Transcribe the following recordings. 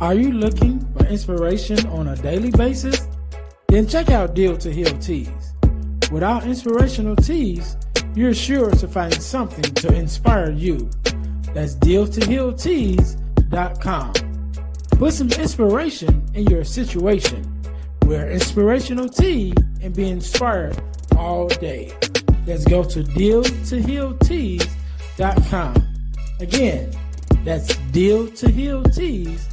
Are you looking for inspiration on a daily basis? Then check out Deal to Heal Teas. With our inspirational teas, you're sure to find something to inspire you. That's dealtohealteas.com. Put some inspiration in your situation. Wear inspirational tea and be inspired all day. Let's go to dealtohealteas.com. Again, that's dealtohealteas.com.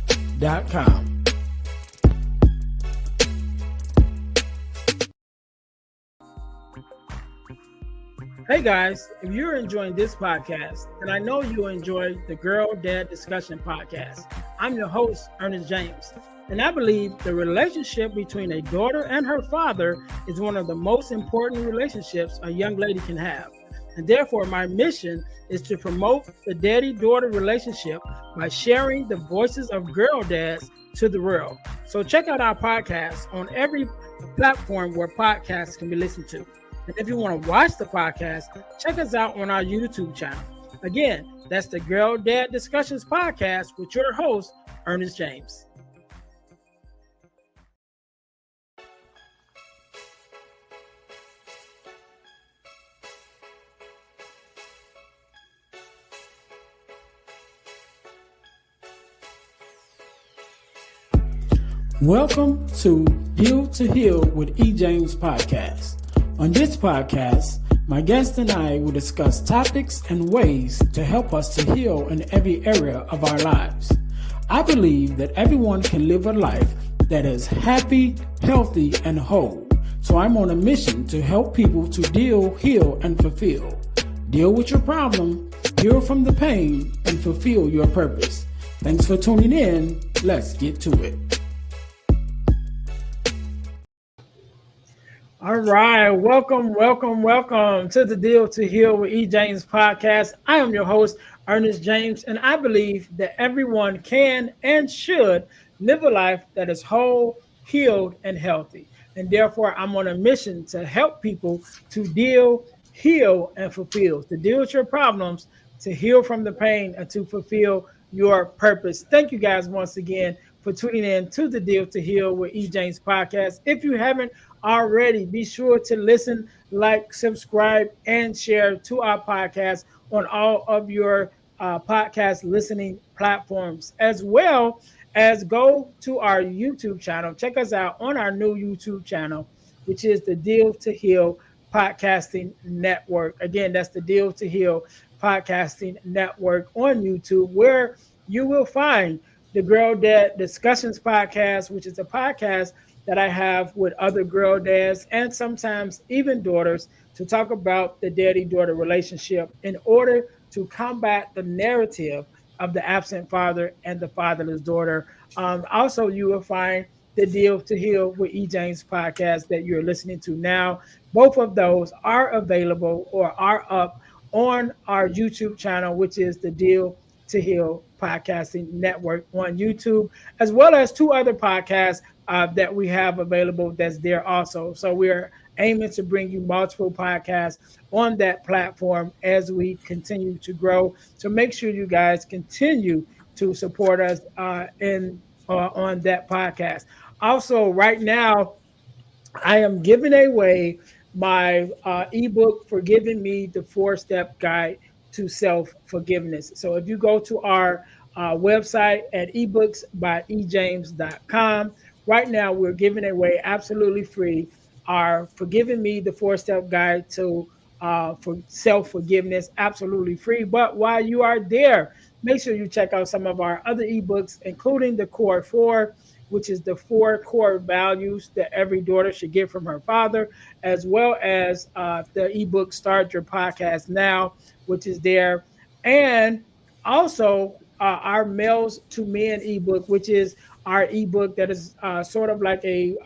Hey guys, if you're enjoying this podcast, then I know you enjoy the Girl Dad Discussion podcast. I'm your host, Ernest James, and I believe the relationship between a daughter and her father is one of the most important relationships a young lady can have. And therefore, my mission is to promote the daddy-daughter relationship by sharing the voices of girl dads to the world. So check out our podcast on every platform where podcasts can be listened to. And if you want to watch the podcast, check us out on our YouTube channel. Again, that's the Girl Dad Discussions podcast with your host, Ernest James. Welcome to Deal to Heal with E. James podcast. On this podcast, my guest and I will discuss topics and ways to help us to heal in every area of our lives. I believe that everyone can live a life that is happy, healthy, and whole. So I'm on a mission to help people to deal, heal, and fulfill. Deal with your problem, heal from the pain, and fulfill your purpose. Thanks for tuning in. Let's get to it. All right, welcome to the Deal to Heal with E. James podcast. I am your host, Ernest James, and I believe that everyone can and should live a life that is whole, healed, and healthy. And therefore, I'm on a mission to help people to deal, heal, and fulfill, to deal with your problems, to heal from the pain, and to fulfill your purpose. Thank you guys once again for tuning in to the Deal to Heal with E. James podcast. If you haven't already, be sure to listen, like, subscribe, and share to our podcast on all of your podcast listening platforms, as well as go to our YouTube channel. Check us out on our new YouTube channel, which is the Deal to Heal Podcasting Network. Again, that's the Deal to Heal Podcasting Network on YouTube, where you will find the Girl Dad Discussions podcast, which is a podcast that I have with other girl dads and sometimes even daughters to talk about the daddy-daughter relationship in order to combat the narrative of the absent father and the fatherless daughter. Also, you will find the Deal to Heal with E. James podcast that you're listening to now. Both of those are available or are up on our YouTube channel, which is the Deal to Heal Podcasting Network on YouTube, as well as two other podcasts that we have available that's there also. So we're aiming to bring you multiple podcasts on that platform as we continue to grow. So make sure you guys continue to support us on that podcast. Also, right now, I am giving away my ebook, Forgiving Me, the 4-Step Guide to Self-Forgiveness. So if you go to our website at ebooksbyejames.com, right now we're giving away absolutely free our Forgiving Me, the 4-Step Guide to for Self-Forgiveness, absolutely free. But while you are there, make sure you check out some of our other ebooks, including the Core 4, which is the 4 core values that every daughter should get from her father, as well as the ebook Start Your Podcast Now, which is there. And also our Males to Men ebook, which is our ebook that is sort of like a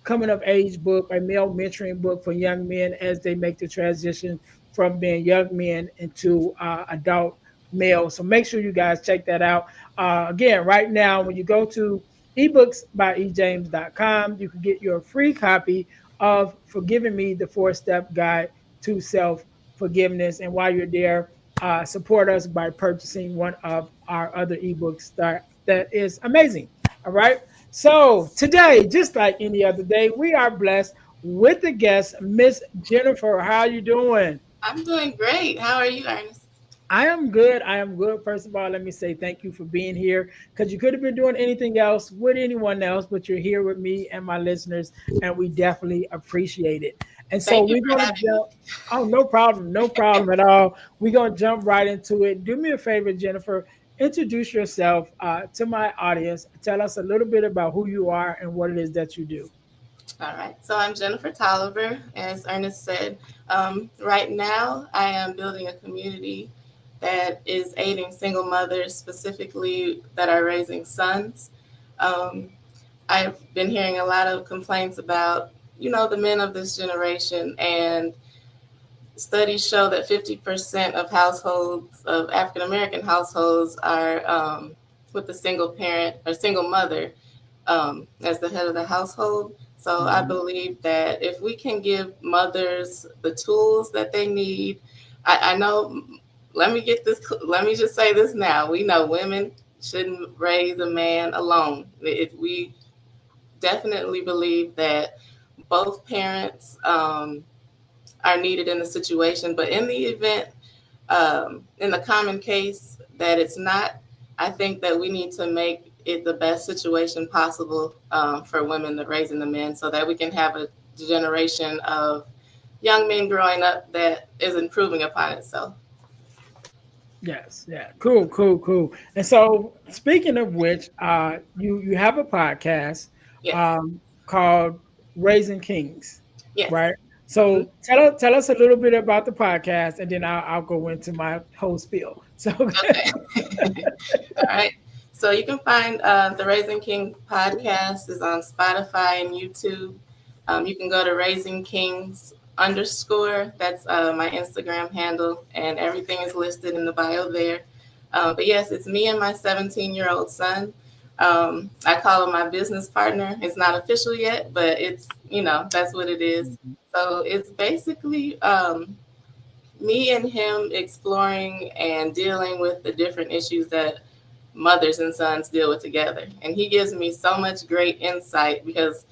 coming of age book, a male mentoring book for young men as they make the transition from being young men into adult males. So make sure you guys check that out. Again, right now, when you go to ebooksbyejames.com, you can get your free copy of Forgiving Me, the 4-Step Guide to Self-Forgiveness. And while you're there, support us by purchasing one of our other ebooks. that is amazing. All right. So today, just like any other day, we are blessed with the guest, Miss Jennifer. How you doing? I'm doing great. How are you, Ernest? I am good. I am good. First of all, let me say thank you for being here because you could have been doing anything else with anyone else, but you're here with me and my listeners, and we definitely appreciate it. And so Thank you we're for going to having me. jump. Oh, no problem. No problem at all. We're going to jump right into it. Do me a favor, Jennifer. Introduce yourself to my audience. Tell us a little bit about who you are and what it is that you do. All right. So I'm Jennifer Tolliver, as Ernest said. Right now, I am building a community that is aiding single mothers, specifically that are raising sons. Um, I've been hearing a lot of complaints about, the men of this generation, and studies show that 50% of households, of African American households, are with a single parent or single mother as the head of the household. So I Mhm. believe that if we can give mothers the tools that they need, I know. Let me get this. Let me just say this now. We know women shouldn't raise a man alone. If we definitely believe that both parents are needed in the situation, but in the event, in the common case that it's not, I think that we need to make it the best situation possible for women that raising the men, so that we can have a generation of young men growing up that is improving upon itself. Yes, yeah, cool, cool, cool. And so, speaking of which, you have a podcast Yes, called Raising Kings, yes. right? Hmm. So tell us a little bit about the podcast, and then I'll go into my whole spiel. So, Okay. All right. So you can find the Raising King podcast is on Spotify and YouTube. You can go to Raising Kings underscore. That's my Instagram handle, and everything is listed in the bio there. But yes, it's me and my 17-year-old son. I call him my business partner. It's not official yet, but that's what it is. So it's basically me and him exploring and dealing with the different issues that mothers and sons deal with together. And he gives me so much great insight because,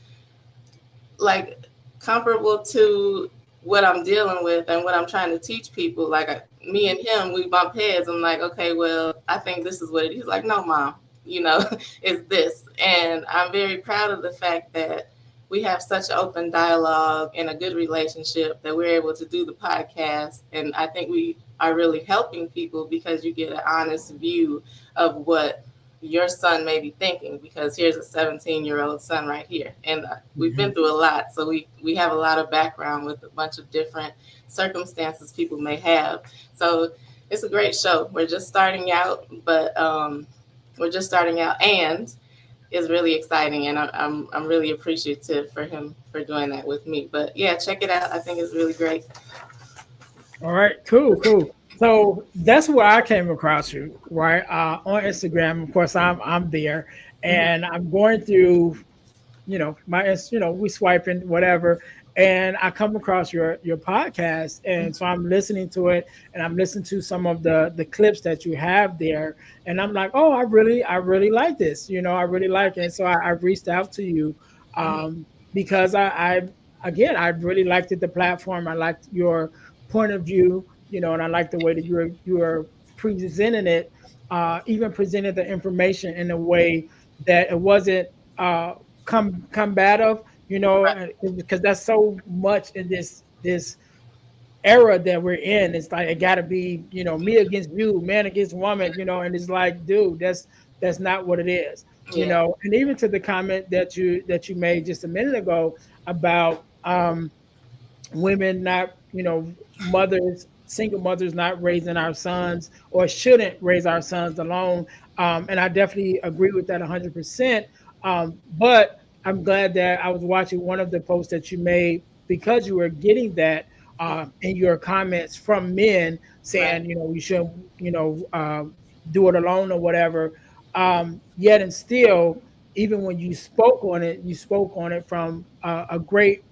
like, comparable to what I'm dealing with and what I'm trying to teach people, like, me and him, we bump heads. I'm like, okay, well, I think this is what it is. He's like, no, mom, you know, it's this. And I'm very proud of the fact that we have such open dialogue and a good relationship that we're able to do the podcast. And I think we are really helping people because you get an honest view of what your son may be thinking, because here's a 17-year-old son right here, and we've been Mhm. through a lot, so we have a lot of background with a bunch of different circumstances people may have. So it's a great show. We're just starting out, but we're just starting out, and it's really exciting, and I'm really appreciative for him for doing that with me. But yeah, check it out. I think it's really great. All right, cool, cool. So that's where I came across you, right? On Instagram. Of course, I'm there, Mhm. and I'm going through we swiping whatever, and I come across your podcast, and so I'm listening to it, and I'm listening to some of the clips that you have there, and I'm like, oh, I really like this, I really like it. And so I reached out to you, Mhm. because I again, I really liked it, the platform. I liked your point of view, and I like the way that you are presenting it, even presented the information in a way that it wasn't uh combative, Right. because that's so much in this era that we're in. It's like it got to be, me against you, man against woman, and it's like, dude, that's not what it is, Yeah. and even to the comment that you made just a minute ago about women not, mothers, single mothers not raising our sons, or shouldn't raise our sons alone. And I definitely agree with that 100%. But I'm glad that I was watching one of the posts that you made, because you were getting that in your comments from men Right. saying, you shouldn't, do it alone or whatever. Yet and still, even when you spoke on it from a great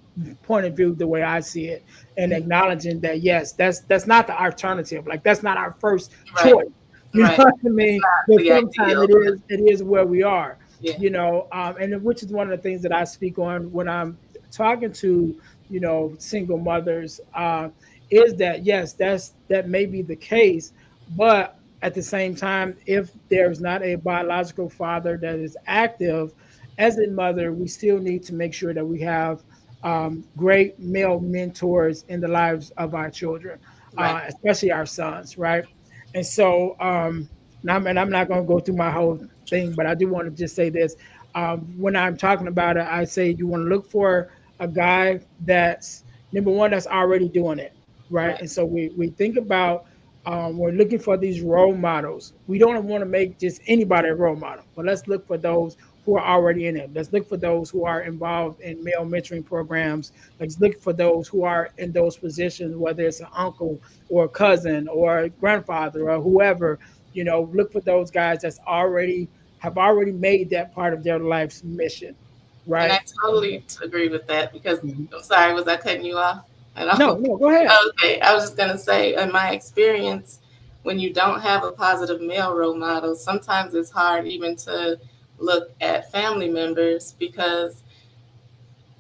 point of view, the way I see it, and Mhm. acknowledging that yes, that's not the alternative. Like, that's not our first Right. choice. You know Right. what I It's mean? not But the sometimes ideal, but it is where we are. yeah. And which is one of the things that I speak on when I'm talking to single mothers. Is that yes, that may be the case, but at the same time, if there's not a biological father that is active as a mother, we still need to make sure that we have great male mentors in the lives of our children, Right. especially our sons, right? And so, and I'm not going to go through my whole thing, but I do want to just say this. When I'm talking about it, I say you want to look for a guy that's number one that's already doing it, right? Right. And so we think about we're looking for these role models. We don't want to make just anybody a role model, but let's look for those who are already in it. Let's look for those who are involved in male mentoring programs. Let's look for those who are in those positions, whether it's an uncle or a cousin or a grandfather or whoever. Look for those guys that's already have already made that part of their life's mission, And I right? totally agree with that because Mhm. I'm sorry, was I cutting you off? And No, no, go ahead. okay, I was just gonna say, in my experience, when you don't have a positive male role model, sometimes it's hard even to look at family members because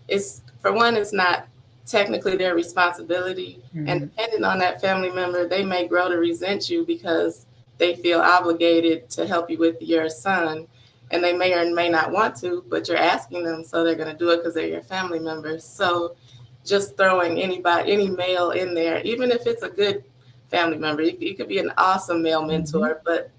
it's for one, it's not technically their responsibility, and Hmm. depending on that family member, they may grow to resent you because they feel obligated to help you with your son, and they may or may not want to, but you're asking them, so they're going to do it because they're your family members. So just throwing any male in there, even if it's a good family member, you could be an awesome male Hmm. mentor, but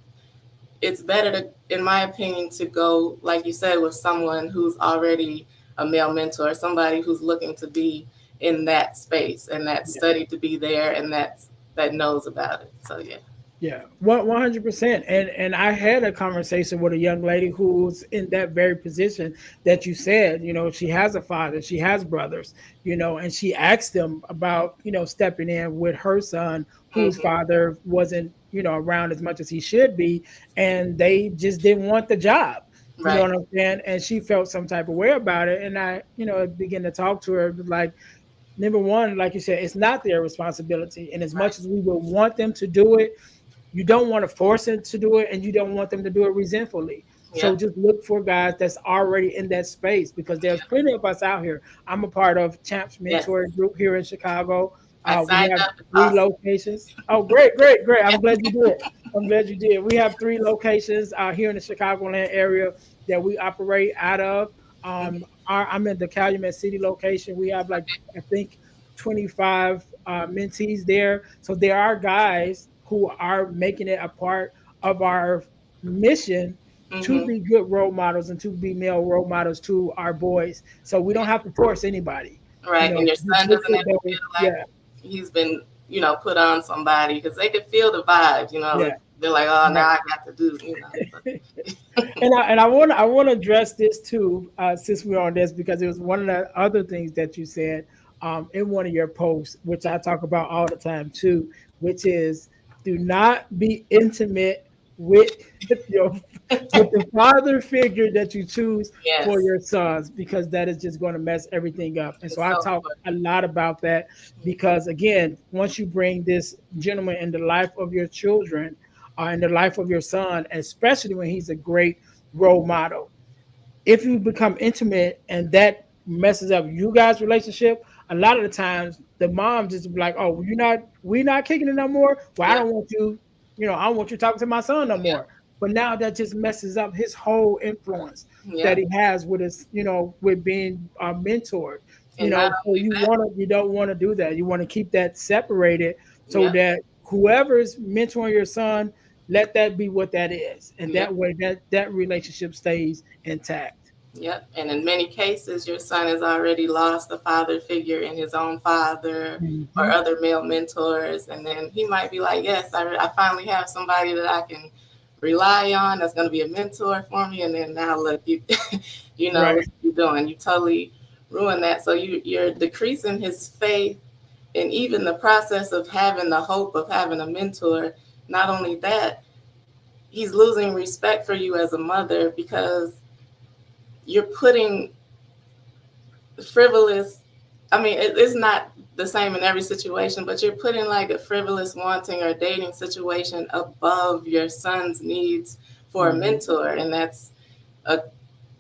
it's better to, in my opinion, to go, like you said, with someone who's already a male mentor, somebody who's looking to be in that space and that studied to be there and that knows about it. So yeah. Yeah, 100%. And I had a conversation with a young lady who's in that very position that you said. She has a father, she has brothers. And she asked them about stepping in with her son, whose Hmm. father wasn't around as much as he should be, and they just didn't want the job. You know Right. what I'm saying? And she felt some type of way about it. And I began to talk to her like, number one, like you said, it's not their responsibility. And as Right. much as we would want them to do it, you don't want to force them to do it and you don't want them to do it resentfully. So Yep. just look for guys that's already in that space because there's Yep. plenty of us out here. I'm a part of Champs Yes. Mentoring Group here in Chicago. I We signed have up. It's three awesome. locations. Oh, great, great, great. I'm glad you did. I'm glad you did. We have three locations here in the Chicagoland area that we operate out of. Hmm. I'm in the Calumet City location. We have like, Okay. I think, 25 mentees there. So there are guys who are making it a part of our mission to Hmm. be good role models and to be male role models to our boys. So we don't Yeah. have to force anybody. Right. And your Just son look doesn't for have to those. feel like Yeah, he's been, put on somebody because they could feel the vibes. yeah, They're like, oh, now right. I got to do. But, And I want to address this too, since we're on this, because it was one of the other things that you said in one of your posts, which I talk about all the time too, which is do not be intimate with your with the father figure that you choose for yes, your sons, because that is just going to mess everything up. And so it's I so talk a important. lot about that because again, once you bring this gentleman in the life of your children, in the life of your son, especially when he's a great role model. If you become intimate and that messes up you guys' relationship, a lot of the times the mom just be like, "Oh, we're not kicking it no more. Well, I Yep, don't want you, I don't want you talking to my son no yep, more." But now that just messes up his whole influence that yep. he has with his, with being mentored. And not So only that, you don't want to do that. You want to keep that separated so yep, that whoever's mentoring your son, let that be what that is, and yep, that way that relationship stays intact. yep. And in many cases, your son has already lost a father figure in his own father or Hmm. other male mentors. And then he might be like, yes, I finally have somebody that I can rely on that's going to be a mentor for me. And then now, look, you, Right. what you're doing. You totally ruin that. So you're decreasing his faith and even the process of having the hope of having a mentor. Not only that, he's losing respect for you as a mother because you're putting frivolous I mean, it's not the same in every situation, but you're putting like a frivolous wanting or dating situation above your son's needs for a Mhm. mentor, and that's a,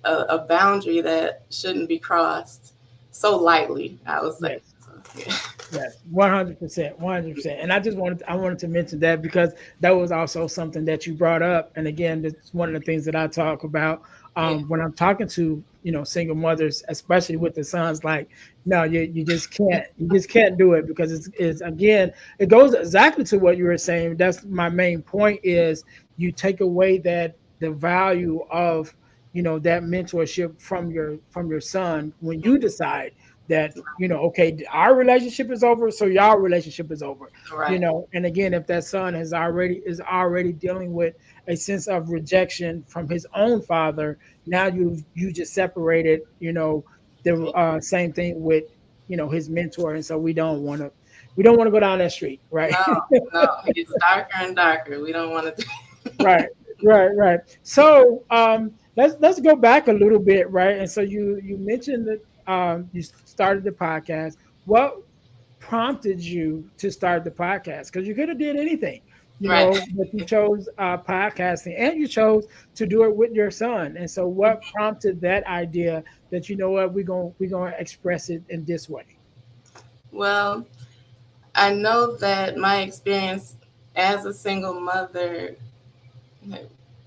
a boundary that shouldn't be crossed so lightly, I would say. Yes. So, yeah. Yes, 100%, 100%. And I wanted to mention that because that was also something that you brought up. And again, that's one of the things that I talk about Yeah. when I'm talking to single mothers, especially with the sons. Like, no, you just can't do it because it's again it goes exactly to what you were saying. That's my main point is you take away the value of that mentorship from your son when you decide that okay, our relationship is over, so y'all relationship is over. Right. And again, if that son is already dealing with a sense of rejection from his own father, now you just separated the same thing with his mentor. And so we don't want to go down that street, right? No, no, it gets darker and darker. We don't want to. Right, right. So let's go back a little bit, right? And so you mentioned that you started the podcast. What prompted you to start the podcast? Because you could have did anything, Right. but you chose podcasting, and you chose to do it with your son. And so, what prompted that idea that what we're gonna express it in this way? Well, I know that my experience as a single mother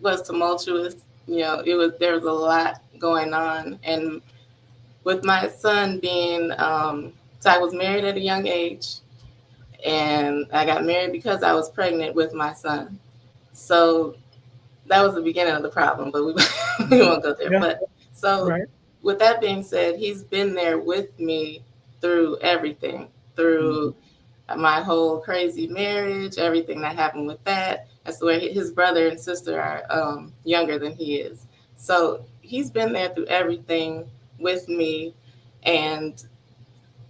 was tumultuous. There was a lot going on, and with my son being, so I was married at a young age, and I got married because I was pregnant with my son. So that was the beginning of the problem, but we we Mhm. won't go there. Yeah, But so right. with that being said, he's been there with me through everything, through Mhm. my whole crazy marriage, everything that happened with that. That's where his brother and sister are younger than he is. So he's been there through everything with me. And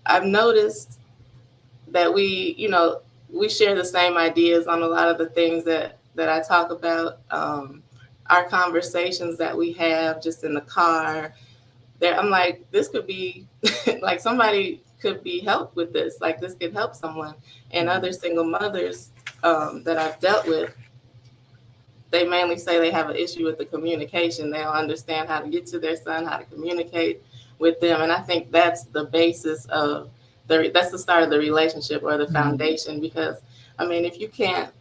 I've noticed that we share the same ideas on a lot of the things that I talk about. Our conversations that we have just in the car, there I'm like, this could be like somebody could be helped with this, like this could help someone. And other Mhm. single mothers that I've dealt with, they mainly say they have an issue with the communication. They don't understand how to get to their son, how to communicate with them. And I think that's the basis of that's the start of the relationship or the Mhm. foundation. Because I mean, if you can't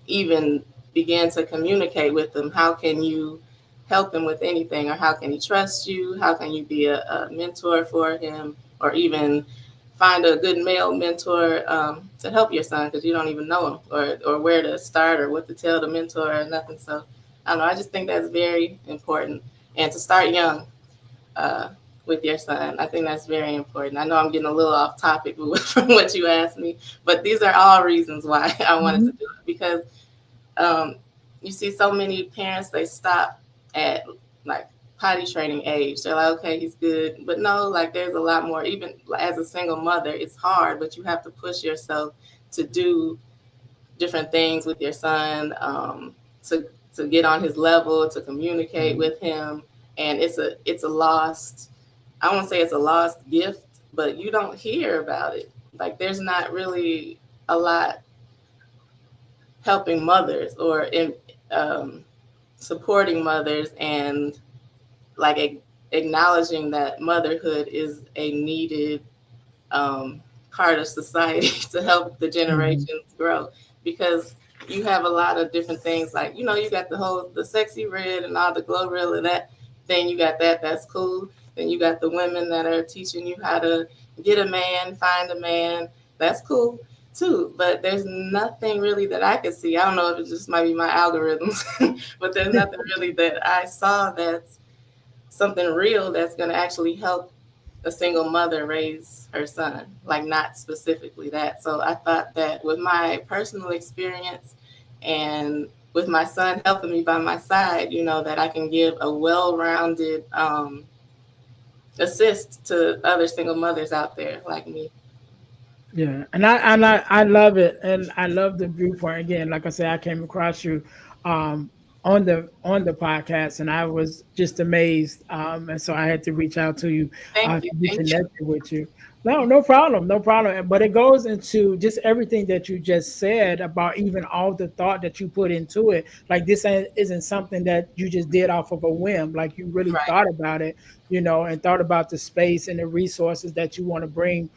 even begin to communicate with them, how can you help him with anything? Or how can he trust you? How can you be a mentor for him? Or even find a good male mentor to help your son, because you don't even know him, or where to start or what to tell the mentor or nothing. So I don't know. I just think that's very important. And to start young uh, with your son, I think that's very important. I know I'm getting a little off topic from what you asked me, but these are all reasons why I wanted to Mhm. do it. Because um, you see so many parents, they stop at like potty training age. They're like, okay, he's good. But no, like there's a lot more. Even as a single mother, it's hard, but you have to push yourself to do different things with your son, to get on his level, to communicate Mhm. with him. And it's a lost, I won't say it's a lost gift, but you don't hear about it. Like there's not really a lot helping mothers or in um, supporting mothers, and like acknowledging that motherhood is a needed um, part of society to help the Mhm. generations grow. Because you have a lot of different things, like you got the sexy red and all the Glorilla, that thing. You got that's cool. Then you got the women that are teaching you how to get a man, find a man. That's cool too. But there's nothing really that I could see. I don't know if it just might be my algorithms, but there's nothing really that I saw that's something real that's going to actually help a single mother raise her son, like not specifically that. So I thought that with my personal experience and with my son helping me by my side, that I can give a well rounded assist to other single mothers out there like me. Yeah, and I love it, and I love the viewpoint. Again, like I said, I came across you um, on the podcast, and I was just amazed. And so I had to reach out to you Thank to you. be Thank you. connected with you. No, no problem, no problem. But it goes into just everything that you just said about even all the thought that you put into it. Like this isn't something that you just did off of a whim. Like you really Right. thought about it, and thought about the space and the resources that you want to bring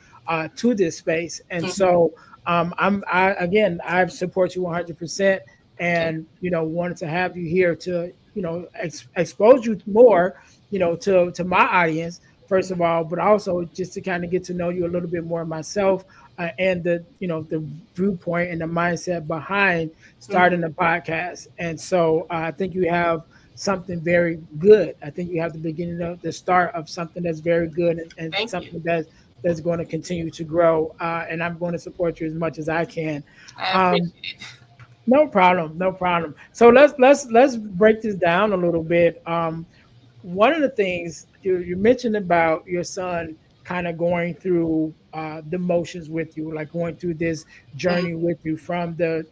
to this space. And Hmm. so I support you 100%, Okay. and wanted to have you here to expose you more, to my audience first of all, but also just to kind of get to know you a little bit more myself, and the viewpoint and the mindset behind starting Hmm. the podcast. And so I think you have something very good. I think you have the beginning of the start of something that's very good, and Thank you. something that's going to continue to grow. And I'm going to support you as much as I can. I Um, appreciate it. no problem, no problem. So let's break this down a little bit. One of the things you mentioned about your son kind of going through the motions with you, like going through this Hmm. journey with you from the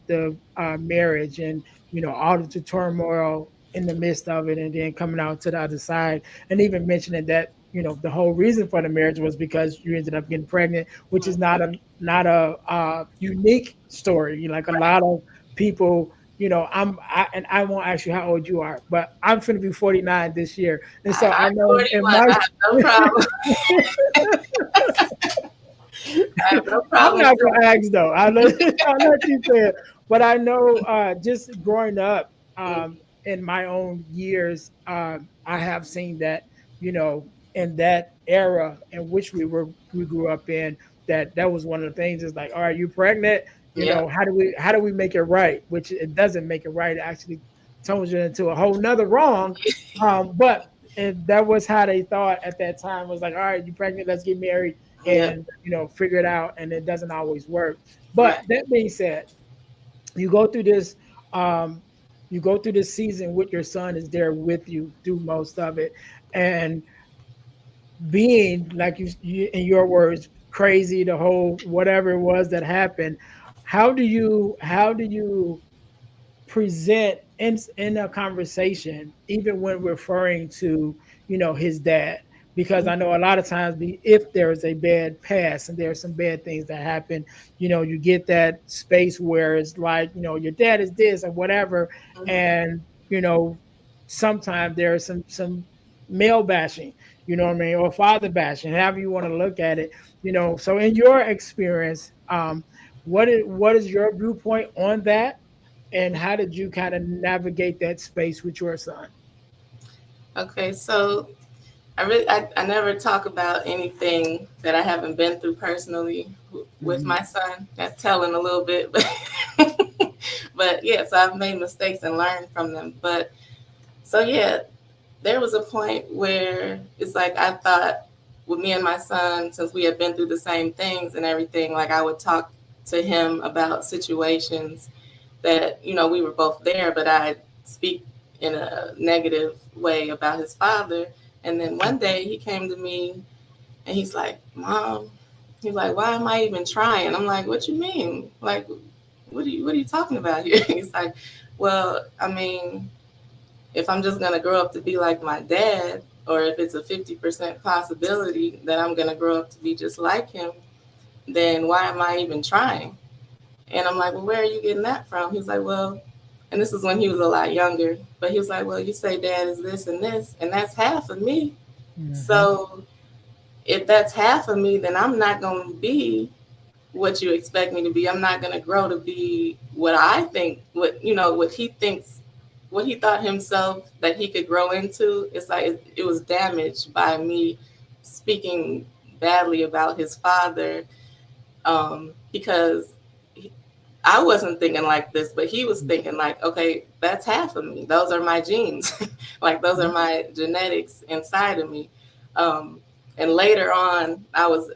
marriage, and all of the turmoil in the midst of it, and then coming out to the other side, and even mentioning that the whole reason for the marriage was because you ended up getting pregnant, which is Hmm. not a unique story. Like a Right. lot of people, and I won't ask you how old you are, but I'm finna be 49 this year. And so I I'm know in 41. my I have no problem. I have no I'm problem not saying gonna ask though. I'll let you say it. But I know just growing up it. in my own years, I have seen that, in that era in which we grew up in, that was one of the things is like, all right, you pregnant, Yep. how do we make it right? Which it doesn't make it right. It actually turns you into a whole nother wrong. But that was how they thought at that time, was like, all right, you pregnant, let's get married Yep. and figure it out, and it doesn't always work. But Right. that being said, you go through this um you go through this season with your son is there with you through most of it, and being like you in your words, crazy, the whole whatever it was that happened. How do you present in a conversation, even when referring to his dad? Because I know a lot of times, if there is a bad past and there are some bad things that happen, you get that space where it's like, your dad is this or whatever. Hmm. And sometimes there is some male bashing, what I mean, or father bashing, however you want to look at it. So in your experience, what is your viewpoint on that, and how did you kind of navigate that space with your son? Okay. So I never talk about anything that I haven't been through personally with Mhm. my son. That's telling a little bit, but but yeah. So I've made mistakes and learned from them. But so yeah, there was a point where it's like I thought with me and my son, since we had been through the same things and everything, like I would talk to him about situations that we were both there, but I speak in a negative way about his father. And then one day he came to me and he's like, "Mom," he's like, "Why am I even trying?" I'm like, "What you mean? Like, what are you talking about here?" He's like, "Well, I mean, if I'm just gonna grow up to be like my dad, or if it's a 50% possibility that I'm gonna grow up to be just like him, then why am I even trying?" And I'm like, "Well, where are you getting that from?" He's like, "Well," and this is when he was a lot younger, but he was like, "Well, you say dad is this, and that's half of me. Mhm. So if that's half of me, then I'm not going to be what you expect me to be. I'm not going to grow to be what I think, what he thinks, what he thought himself that he could grow into." It's like it was damaged by me speaking badly about his father, because I wasn't thinking like this, but he was thinking like, okay, that's half of me. Those are my genes. Like those are Mhm. my genetics inside of me. Um, and later on, I was,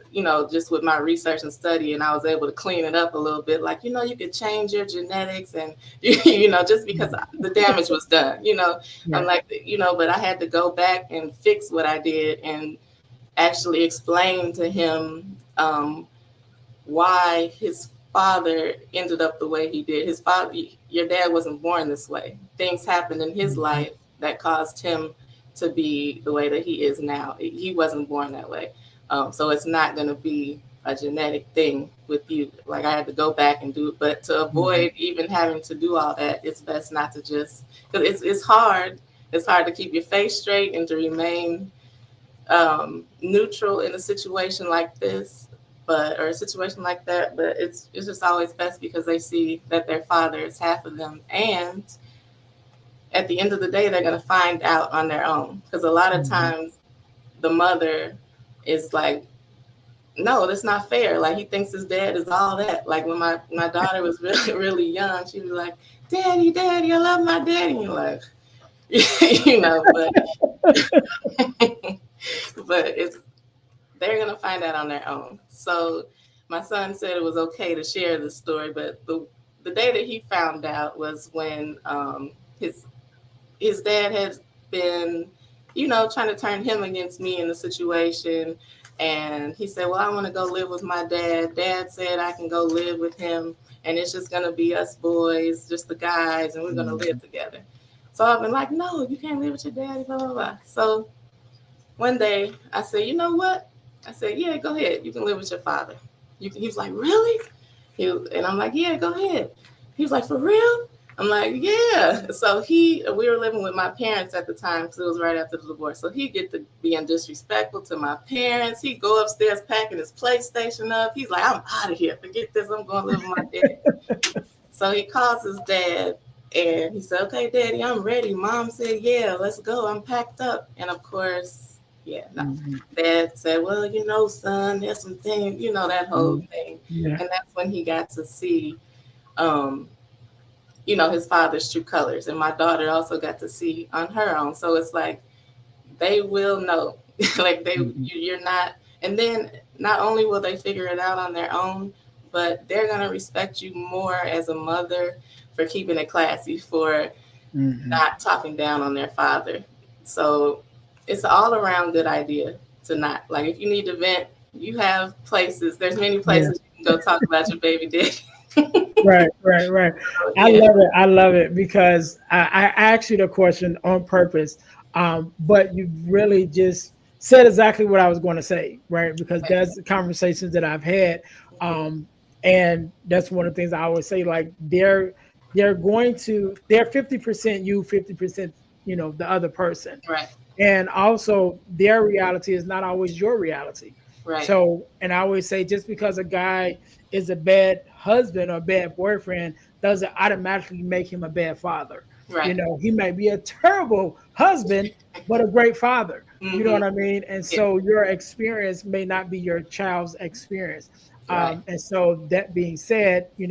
just with my research and study, and I was able to clean it up a little bit. Like, you could change your genetics, and just because Mhm. the damage was done. I'm Right. like, but I had to go back and fix what I did and actually explain to him, why his father ended up the way he did. His father, your dad wasn't born this way. Things happened in his Mhm. life that caused him to be the way that he is now. He wasn't born that way. So it's not going to be a genetic thing with you. Like I had to go back and do it, but to Mhm. avoid even having to do all that, it's best not to just because it's hard. It's hard to keep your face straight and to remain neutral in a situation like this, but or a situation like that. But it's just always best because they see that their father is half of them, and at the end of the day, they're gonna find out on their own. Because a lot of Mhm. times the mother is like, no, that's not fair. Like he thinks his dad is all that. Like when my daughter was really really young, she'd be like, "Daddy, Daddy, I love my daddy." And you're like, you know, but it's they're gonna find out on their own. So my son said it was okay to share the story, but the day that he found out was when his dad has been, trying to turn him against me in the situation. And he said, well, I want to go live with my dad. Dad said I can go live with him, and it's just going to be us boys, just the guys, and we're going to live Mhm. together. So I've been like, no, you can't live with your daddy, blah, blah, blah. So one day I said, you know what? I said, yeah, go ahead. You can live with your father. He was like, really? And I'm like, yeah, go ahead. He was like, for real? I'm like, yeah. So we were living with my parents at the time because it was right after the divorce. So he get to being disrespectful to my parents. He go upstairs packing his PlayStation up. He's like, I'm out of here. Forget this. I'm going to live with my dad. So he calls his dad and he said, okay, Daddy, I'm ready. Mom said, yeah, let's go. I'm packed up. And of course, yeah, no. Mhm. Dad said, well, son, there's some things, that whole Mhm. thing. Yeah. And that's when he got to see, um, his father's true colors. And my daughter also got to see on her own. So it's like they will know. Like Mhm. you're not, and then not only will they figure it out on their own, but they're going to respect you more as a mother for keeping it classy, for Mhm. not talking down on their father. So it's an all around good idea to not, like, if you need to vent, you have places, there's many Yeah. places you can go talk about your baby daddy. Right, right, right. So, I yeah. love it. I love it because I asked you the question on purpose, but you really just said exactly what I was going to say, right? Because Okay. that's the conversations that I've had, um, and that's one of the things I always say. Like they're 50% you, 50% the other person, Right. and also their reality is not always your reality. Right. So, and I always say, just because a guy is a bad husband or bad boyfriend doesn't automatically make him a bad father. Right. He may be a terrible husband but a great father. You know Mm-hmm. what I mean? And Yeah. so your experience may not be your child's experience. Right. And so that being said, you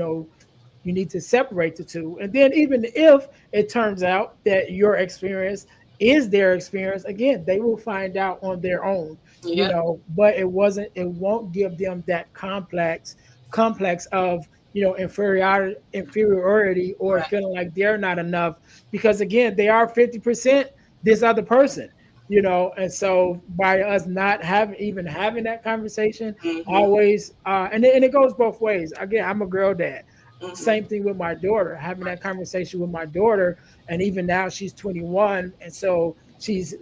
need to separate the two. And then even if it turns out that your experience is their experience, again, they will find out on their own, Yep. but it won't give them that complex of, inferiority or Right. feeling like they're not enough, because again, they are 50% this other person. And so by us not having that conversation, Mm-hmm. always, and it goes both ways. Again, I'm a girl dad. Mm-hmm. Same thing with my daughter, having that conversation with my daughter. And even now she's 21. And so she's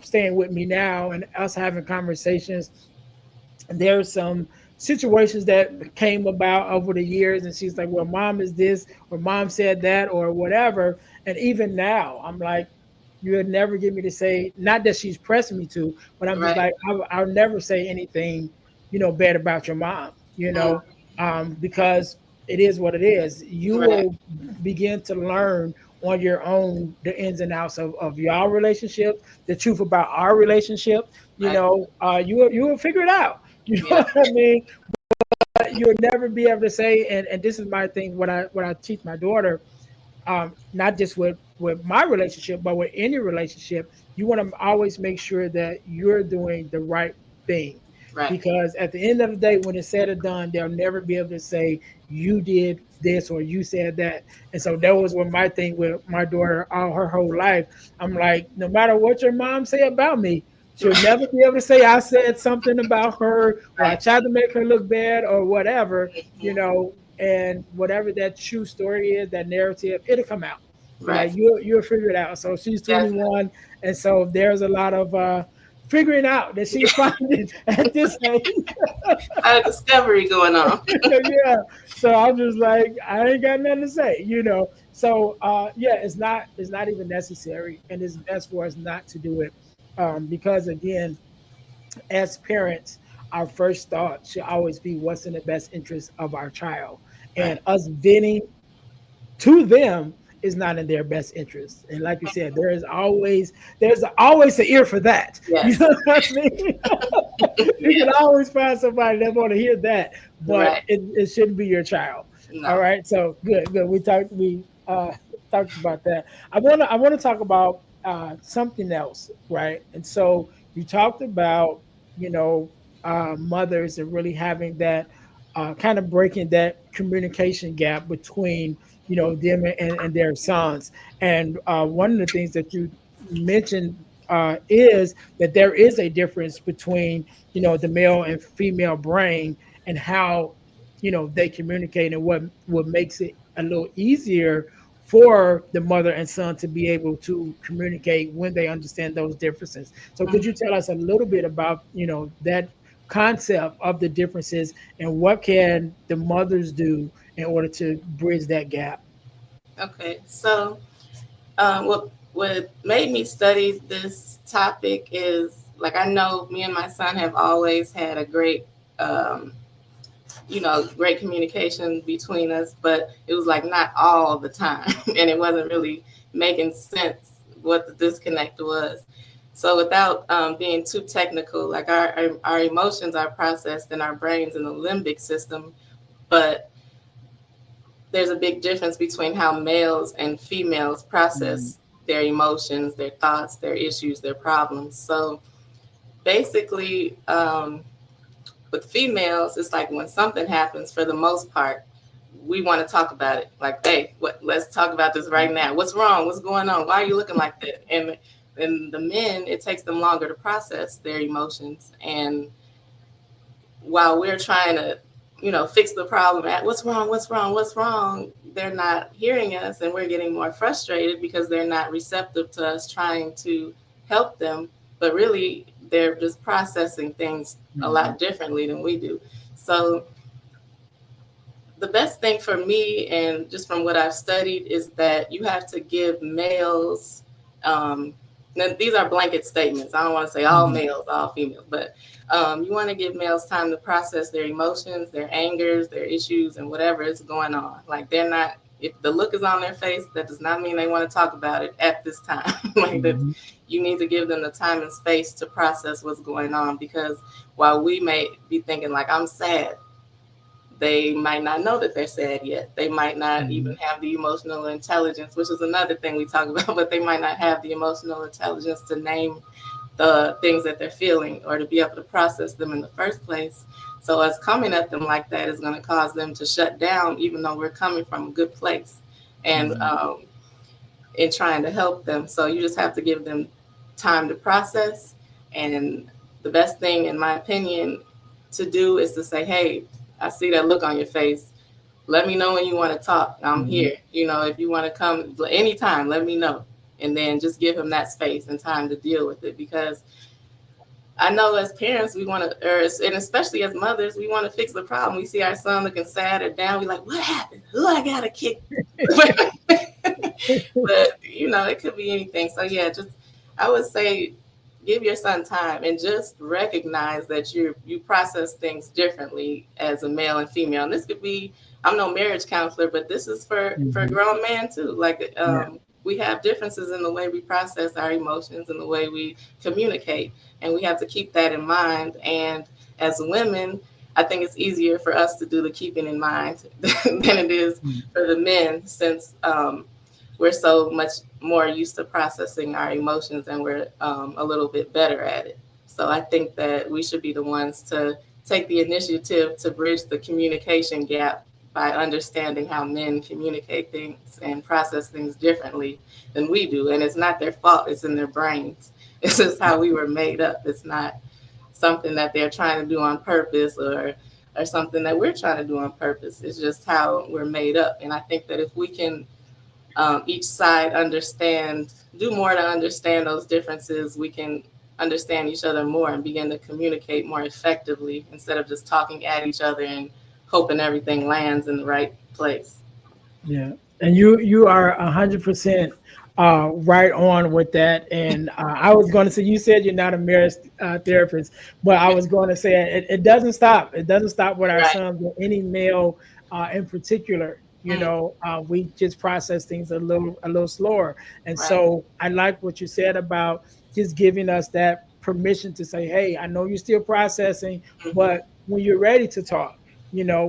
staying with me now, and us having conversations. And there's some situations that came about over the years. And she's like, well, mom is this, or mom said that, or whatever. And even now, I'm like, you would never get me to say, not that she's pressing me to, but I'm just Right. like, I'll never say anything, bad about your mom, Mm. because it is what it is. You Right. will begin to learn on your own the ins and outs of your relationship, the truth about our relationship. Right. You will figure it out. You know Yeah. what I mean? You'll never be able to say, and this is my thing, what I teach my daughter, not just with my relationship, but with any relationship. You want to always make sure that you're doing the right thing, Right. because at the end of the day, when it's said or done, they'll never be able to say you did this or you said that. And so that was what my thing with my daughter all her whole life. I'm like, no matter what your mom say about me, she'll never be able to say I said something about her, or I Right. tried to make her look bad, or whatever. Mm-hmm. And whatever that true story is, that narrative, it'll come out. Right. Like you'll figure it out. So she's Definitely. 21, and so there's a lot of figuring out that she's finding at this age. A lot of discovery going on. Yeah. So I'm just like, I ain't got nothing to say. So yeah, it's not even necessary, and it's best for us not to do it. Because again, as parents, our first thought should always be what's in the best interest of our child. And Right. us venting to them is not in their best interest. And like you said, there's always an ear for that. You Yes. know what I mean? You can Yes. always find somebody that want to hear that, but Right. it shouldn't be your child. All No. right. So good, good. We talked about that. I wanna talk about something else, right? And so you talked about, you know, mothers and really having that kind of breaking that communication gap between, them and their sons. And one of the things that you mentioned is that there is a difference between, the male and female brain, and how, they communicate, and what makes it a little easier for the mother and son to be able to communicate when they understand those differences. So could you Mhm. tell us a little bit about, that concept of the differences, and what can the mothers do in order to bridge that gap? Okay. So, what made me study this topic is, like, I know me and my son have always had a great um, great communication between us, but it was like not all the time, and it wasn't really making sense what the disconnect was. So, without being too technical, like our emotions are processed in our brains in the limbic system, but there's a big difference between how males and females Mhm. process their emotions, their thoughts, their issues, their problems. So basically, with females, it's like when something happens, for the most part, we want to talk about it. Like, hey, let's talk about this right now. What's wrong? What's going on? Why are you looking like that? And the men, it takes them longer to process their emotions. And while we're trying to, fix the problem at what's wrong, they're not hearing us, and we're getting more frustrated because they're not receptive to us trying to help them. But really, they're just processing things a Mhm. lot differently than we do. So the best thing for me, and just from what I've studied, is that you have to give males. Now these are blanket statements. I don't want to say all Mhm. males, all females, but you want to give males time to process their emotions, their angers, their issues, and whatever is going on. Like, they're not. If the look is on their face, that does not mean they want to talk about it at this time. Like that, Mhm. you need to give them the time and space to process what's going on. Because while we may be thinking like, I'm sad, they might not know that they're sad yet. They might not even Mhm. have the emotional intelligence, which is another thing we talk about, but they might not have the emotional intelligence to name the things that they're feeling or to be able to process them in the first place. So us coming at them like that is going to cause them to shut down, even though we're coming from a good place. And Mhm. in trying to help them. So you just have to give them time to process. And the best thing, in my opinion, to do is to say, hey, I see that look on your face. Let me know when you want to talk. I'm Mhm. here. If you want to come anytime, let me know. And then just give him that space and time to deal with it. Because I know as parents, we want to, and especially as mothers, we want to fix the problem. We see our son looking sad or down. We like, what happened? Who I got to kick? But it could be anything. So yeah, just I would say give your son time and just recognize that you process things differently as a male and female. And this could be, I'm no marriage counselor, but this is for Mhm. grown men too. Like, Yeah. we have differences in the way we process our emotions and the way we communicate, and we have to keep that in mind. And as women, I think it's easier for us to do the keeping in mind than it is Mhm. for the men, since we're so much more used to processing our emotions, and we're a little bit better at it. So I think that we should be the ones to take the initiative to bridge the communication gap by understanding how men communicate things and process things differently than we do. And it's not their fault, it's in their brains. It's just how we were made up. It's not something that they're trying to do on purpose, or something that we're trying to do on purpose. It's just how we're made up. And I think that if we can, each side do more to understand those differences, we can understand each other more and begin to communicate more effectively instead of just talking at each other and hoping everything lands in the right place. Yeah, and you are 100% right on with that. And I was going to say, you said you're not a marriage therapist, but I was going to say it doesn't stop. It doesn't stop with our Right. sons or any male in particular. Mm, We just process things a little slower. And right. so I like what you said about just giving us that permission to say, hey, I know you're still processing, Hmm. but when you're ready to talk,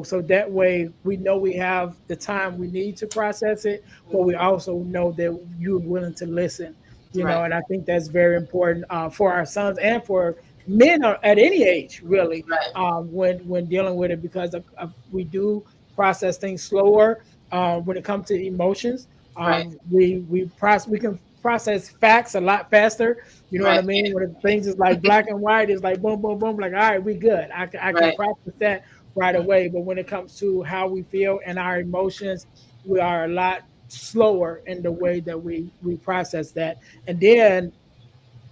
so that way we know we have the time we need to process it, but we also know that you're willing to listen. Right. And I think that's very important for our sons and for men at any age, really, Right. when dealing with it, because we do process things slower when it comes to emotions. Right. We can process facts a lot faster. You know what I Right. mean? When things is like black and white, it's like boom, boom, boom. Like, all right, we good. I can Right. process that right away. But when it comes to how we feel and our emotions, we are a lot slower in the way that we process that. And then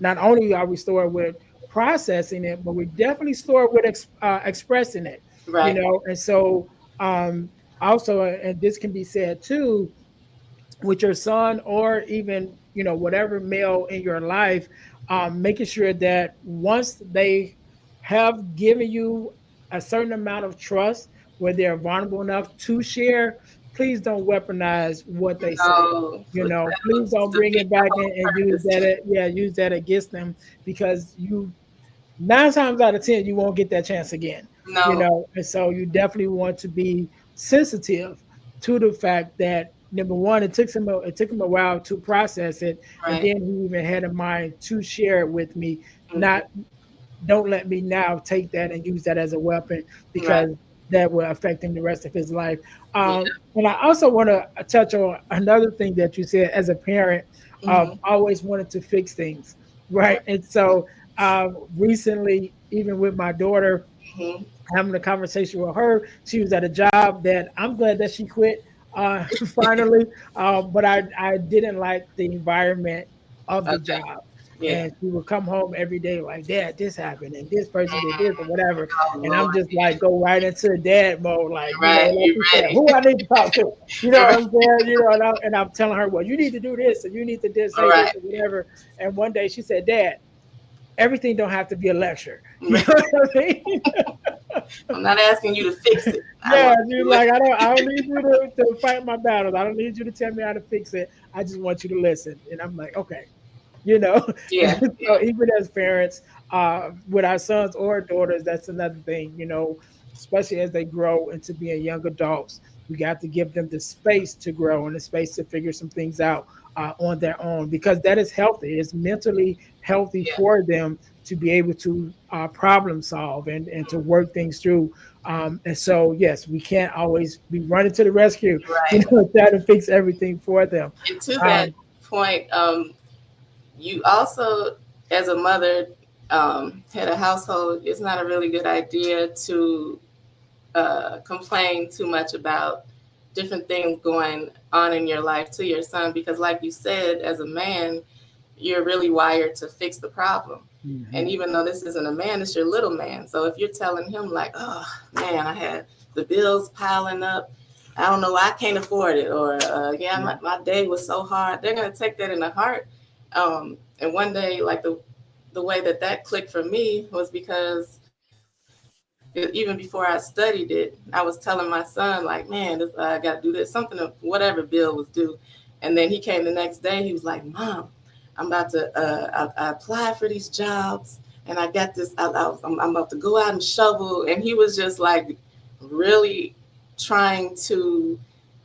not only are we slower with processing it, but we definitely slower with expressing it. Right. And so also, and this can be said too, with your son or even whatever male in your life, making sure that once they have given you a certain amount of trust where they're vulnerable enough to share, please don't weaponize what they say. No, that Please would don't bring defeat it the back whole and use purpose. that, yeah, use that against them, because you 9 times out of 10 you won't get that chance again. No. And so you definitely want to be sensitive to the fact that, number one, it took him a while to process it, and Right. then he even had a mind to share it with me. Hmm. Not Don't let me now take that and use that as a weapon, Right. because that will affect him the rest of his life. Yeah. And I also want to touch on another thing that you said as a parent of Hmm. always wanting to fix things, right? And so recently, even with my daughter, Hmm. having a conversation with her. She was at a job that I'm glad that she quit finally, but I didn't like the environment of the Okay. job. Yeah. And she would come home every day like, Dad, this happened and this person did this or whatever. Oh And I'm Lord. just like, go right into dad mode, like, Right. like You you said, ready? who I need to talk to. You know Right. what I'm saying? And I'm telling her, well, you need to do this and you need to say this Right. or whatever. And one day she said, Dad, everything don't have to be a lecture. You Right. know what I mean? I'm not asking you to fix it. I Yeah, want dude, you to like I don't need you to fight my battles. I don't need you to tell me how to fix it. I just want you to listen. And I'm like, okay, you know. And yeah. so Yeah. even as parents, with our sons or daughters, that's another thing, especially as they grow into being young adults. We got to give them the space to grow and the space to figure some things out on their own, because that is healthy. It's mentally healthy Yeah. for them to be able to problem solve and to work things through. And so, yes, we can't always be running to the rescue, Right. try to fix everything for them. And to that Um, point, you also, as a mother, head of household, it's not a really good idea to complain too much about different things going on in your life to your son, because, like you said, as a man, you're really wired to fix the problem. And mhm. even though this isn't a man, it's your little man. So if you're telling him, like, oh man, I had the bills piling up, I don't know why I can't afford it, or yeah, Yeah. my day was so hard, they're going to take that in the heart. And one day, like the way that clicked for me was because even before I studied it, I was telling my son, like, man, I got to do this, something, whatever bill was due. And then he came the next day, he was like, Mom, I'm about to, I applied for these jobs and I got this, I'm about to go out and shovel. And he was just like really trying to,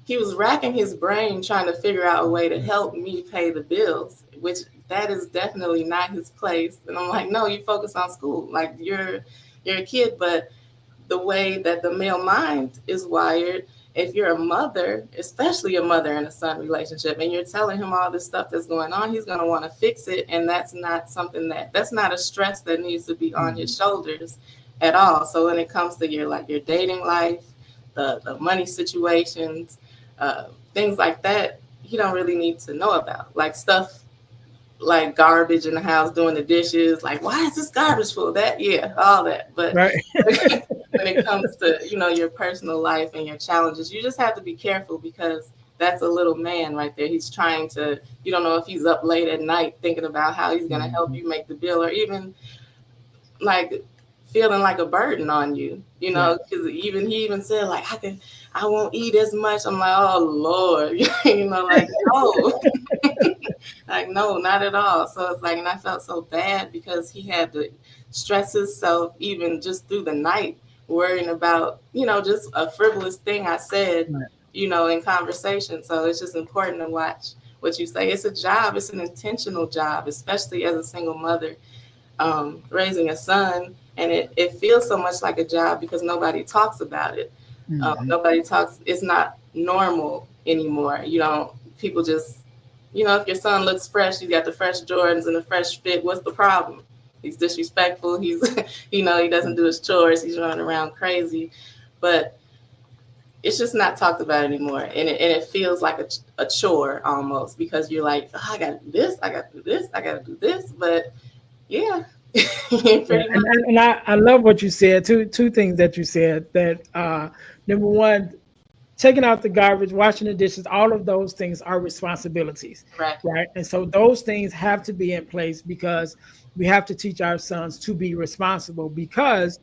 he was racking his brain trying to figure out a way to help me pay the bills, which that is definitely not his place. And I'm like, no, you focus on school. Like you're a kid, but the way that the male mind is wired, if you're a mother, especially a mother and a son relationship, and you're telling him all this stuff that's going on, he's going to want to fix it. And that's not something that's not a stress that needs to be on his Mhm. shoulders at all. So when it comes to your dating life, the money situations, uh, things like that, he don't really need to know about, like stuff like garbage in the house, doing the dishes. Like, why is this garbage full? That, yeah, all that. But Right. when it comes to, your personal life and your challenges, you just have to be careful because that's a little man right there. He's trying to, you don't know if he's up late at night thinking about how he's going to help Mhm. you make the bill, or even like feeling like a burden on you, Yeah. because he even said like, I won't eat as much. I'm like, oh Lord, like no, like no, not at all. So it's like, and I felt so bad because he had to stress himself even just through the night, worrying about, just a frivolous thing I said, Right. in conversation. So it's just important to watch what you say. It's a job. It's an intentional job, especially as a single mother, raising a son. And it feels so much like a job because nobody talks about it. Mhm. Nobody talks. It's not normal anymore. You don't. People just, if your son looks fresh, he's got the fresh Jordans and the fresh fit. What's the problem? He's disrespectful. He's, he doesn't do his chores. He's running around crazy. But it's just not talked about anymore, and it feels like a chore almost because you're like, oh, I got to do this, I got to do this, I got to do this. But yeah, Yeah, pretty much. and I love what you said. Two things that you said. That number one, taking out the garbage, washing the dishes, all of those things are responsibilities, Right. right? And so those things have to be in place because we have to teach our sons to be responsible, because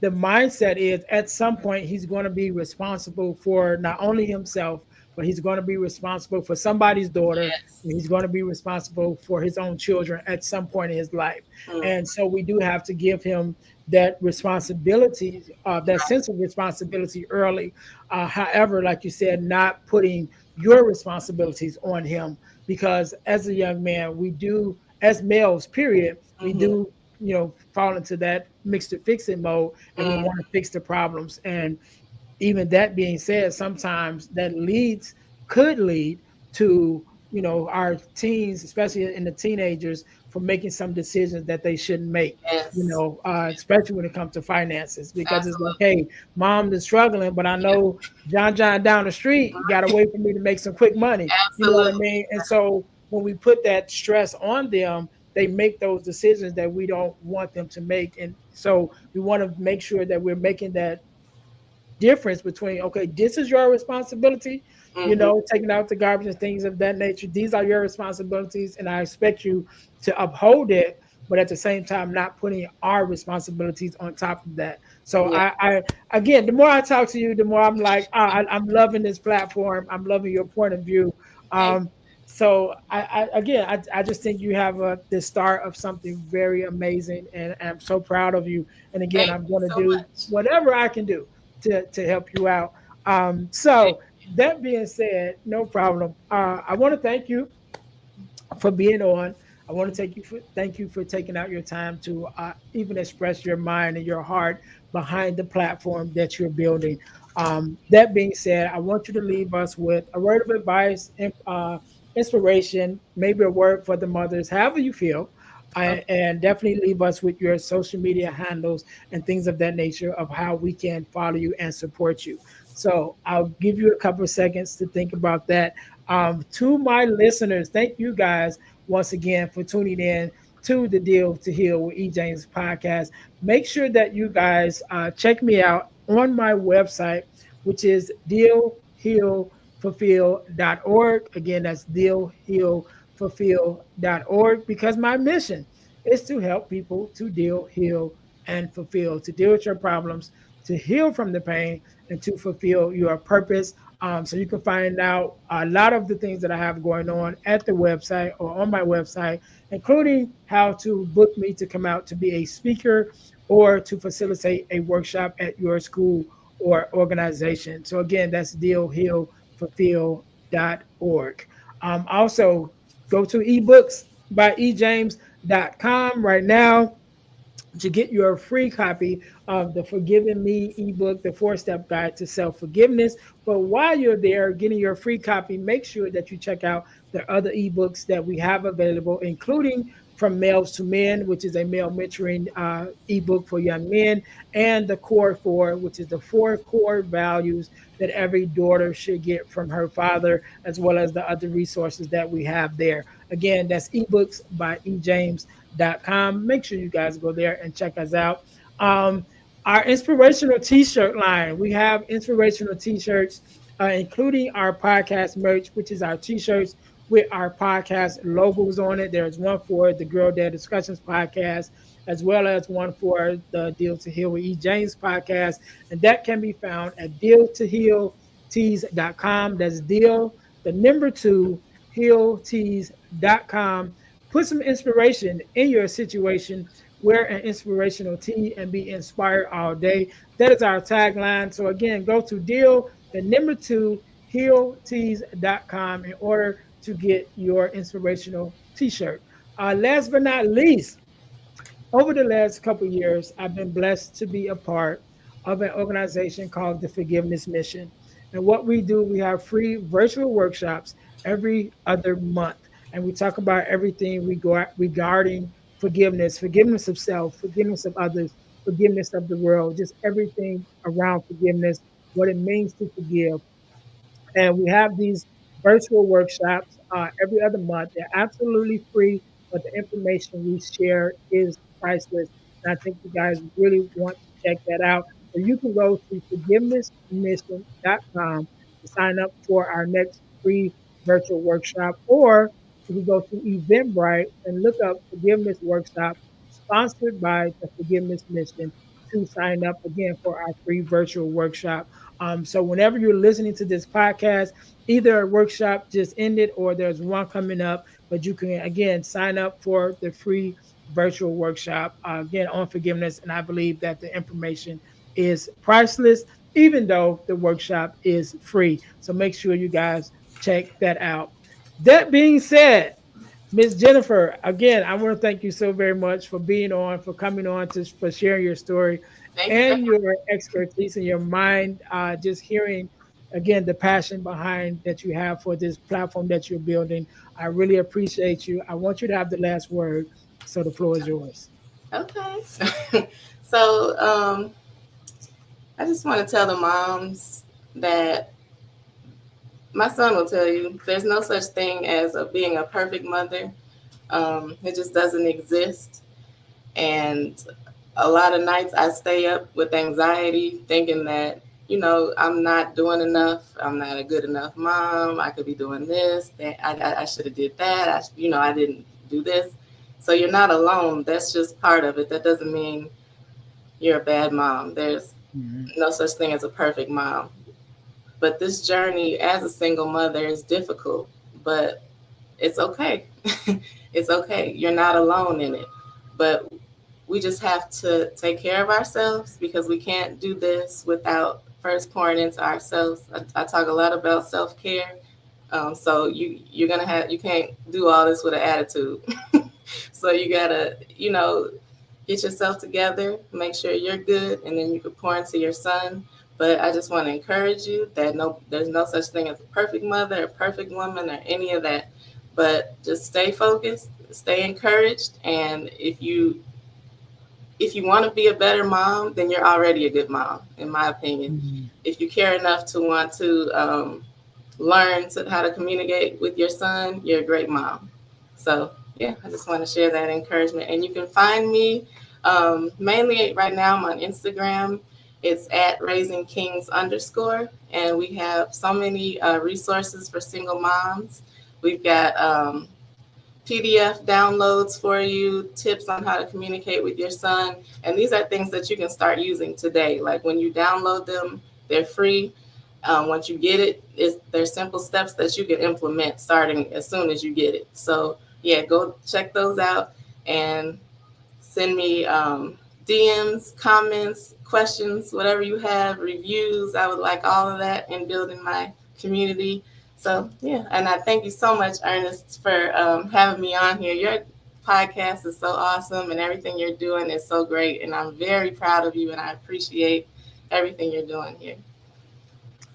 the mindset is at some point he's going to be responsible for not only himself, but he's going to be responsible for somebody's daughter, and Yes. he's going to be responsible for his own children at some point in his life. Mm, And so we do have to give him that responsibility, that right. sense of responsibility early. However, like you said, not putting your responsibilities on him, because as a young man, we do, as males, period, we Mm-hmm. do, fall into that mix to fix it mode, and we Mm, want to fix the problems. And even that being said, sometimes that could lead to, our teens, especially in the teenagers, for making some decisions that they shouldn't make, yes. especially when it comes to finances, because it's like, Absolutely. hey, mom is struggling, but I Yeah. know John down the street got a way for me to make some quick money. You know what I Absolutely. mean? And so when we put that stress on them, they make those decisions that we don't want them to make. And so we want to make sure that we're making that difference between, okay, this is your responsibility, Mm-hmm. taking out the garbage and things of that nature. These are your responsibilities, and I expect you to uphold it, but at the same time not putting our responsibilities on top of that. So Yeah. I again, the more I talk to you, the more I'm like, I'm loving this platform, I'm loving your point of view. Thank um so again, I just think you have the start of something very amazing, and I'm so proud of you. And again, thank I'm you going to so do much. whatever I can do to help you out. Thank So that being said, no problem. I want to thank you for being on. I want to thank you for taking out your time to even express your mind and your heart behind the platform that you're building. That being said, I want you to leave us with a word of advice, inspiration, maybe a word for the mothers, however you feel. you. And definitely leave us with your social media handles and things of that nature of how we can follow you and support you. So I'll give you a couple of seconds to think about that. To my listeners, thank you guys once again for tuning in to the Deal to Heal with E. James podcast. Make sure that you guys check me out on my website, which is dealhealfulfill.org. Again, that's dealhealfulfill.org, because my mission is to help people to deal, heal, and fulfill, to deal with your problems, to heal from the pain, and to fulfill your purpose. So you can find out a lot of the things that I have going on at the website or on my website, including how to book me to come out to be a speaker or to facilitate a workshop at your school or organization. So again, that's dealhealfulfill.org. Also, go to ebooks by ejames.com right now to get your free copy of the Forgiving Me ebook, the 4-step guide to self forgiveness. But while you're there getting your free copy, make sure that you check out the other ebooks that we have available, including From Males to Men, which is a male mentoring ebook for young men, and the Core Four, which is the four core values that every daughter should get from her father, as well as the other resources that we have there. Again, that's ebooks by ejames.com. Make sure you guys go there and check us out. Um, our inspirational t-shirt line. We have inspirational t-shirts, including our podcast merch, which is our t-shirts with our podcast logos on it. There's one for the Girl Dad Discussions podcast, as well as one for the Deal to Heal with E. James podcast. And that can be found at dealtohealtees.com. That's deal, the number two, healtees.com. Put some inspiration in your situation. Wear an inspirational tee and be inspired all day. That is our tagline. So again, go to deal, the number two, healtees.com in order to get your inspirational t-shirt. Last but not least, over the last couple of years, I've been blessed to be a part of an organization called the Forgiveness Mission. And what we do, we have free virtual workshops every other month. And we talk about everything regarding forgiveness, forgiveness of self, forgiveness of others, forgiveness of the world, just everything around forgiveness, what it means to forgive. And we have these virtual workshops every other month. They're absolutely free, but the information we share is priceless. And I think you guys really want to check that out. So you can go to forgivenessmission.com to sign up for our next free virtual workshop, or you can go to Eventbrite and look up Forgiveness Workshop sponsored by the Forgiveness Mission to sign up again for our free virtual workshop. So whenever you're listening to this podcast, either a workshop just ended or there's one coming up, but you can again sign up for the free virtual workshop again on forgiveness. And I believe that the information is priceless, even though the workshop is free. So make sure you guys check that out. That being said, Miss Jennifer, again, I want to thank you so very much for being on, for coming on to for sharing your story Thank you for and your expertise and your mind. Just hearing again the passion behind that you have for this platform that you're building. I really appreciate you. I want you to have the last word, so the floor is yours. Okay. So I just want to tell the moms that my son will tell you there's no such thing as being a perfect mother. It just doesn't exist. And a lot of nights I stay up with anxiety thinking that, I'm not doing enough. I'm not a good enough mom. I could be doing this. That I should have did that. I didn't do this. So you're not alone. That's just part of it. That doesn't mean you're a bad mom. There's Mhm. no such thing as a perfect mom. But this journey as a single mother is difficult, but it's okay. It's okay. You're not alone in it. But we just have to take care of ourselves because we can't do this without first pouring into ourselves. I talk a lot about self care. So you can't do all this with an attitude. So you gotta get yourself together, make sure you're good, and then you can pour into your son. But I just want to encourage you that there's no such thing as a perfect mother, a perfect woman, or any of that. But just stay focused, stay encouraged, and if you want to be a better mom, then you're already a good mom, in my opinion. Mhm. If you care enough to want to learn how to communicate with your son, you're a great mom. So, yeah, I just want to share that encouragement. And you can find me mainly right now. I'm on Instagram. It's at Raising Kings underscore. And we have so many resources for single moms. We've got PDF downloads for you, tips on how to communicate with your son. And these are things that you can start using today. Like when you download them, they're free. Once you get it, there's simple steps that you can implement starting as soon as you get it. So, yeah, go check those out and send me DMs, comments, questions, whatever you have, reviews. I would like all of that in building my community. So, yeah, and I thank you so much, Ernest, for having me on here. Your podcast is so awesome, and everything you're doing is so great. And I'm very proud of you, and I appreciate everything you're doing here.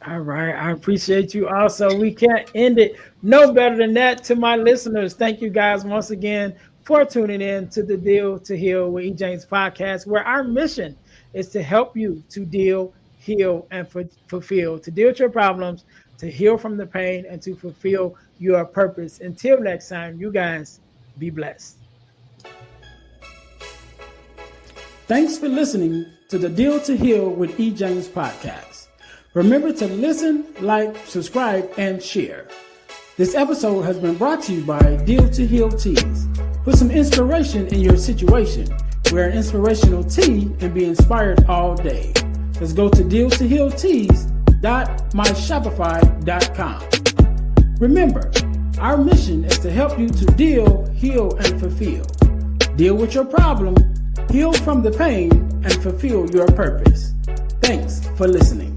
All right. I appreciate you also. We can't end it no better than that. To my listeners, thank you guys once again for tuning in to the Deal to Heal with E. James podcast, where our mission is to help you to deal, heal, and fulfill, to deal with your problems, to heal from the pain, and to fulfill your purpose. Until next time, you guys be blessed. Thanks for listening to the Deal to Heal with E. James podcast. Remember to listen, like, subscribe, and share. This episode has been brought to you by Deal to Heal Teas. Put some inspiration in your situation. Wear an inspirational tea and be inspired all day. Let's go to dealtohealteas.myshopify.com. Remember, our mission is to help you to deal, heal, and fulfill. Deal with your problem, heal from the pain, and fulfill your purpose. Thanks for listening.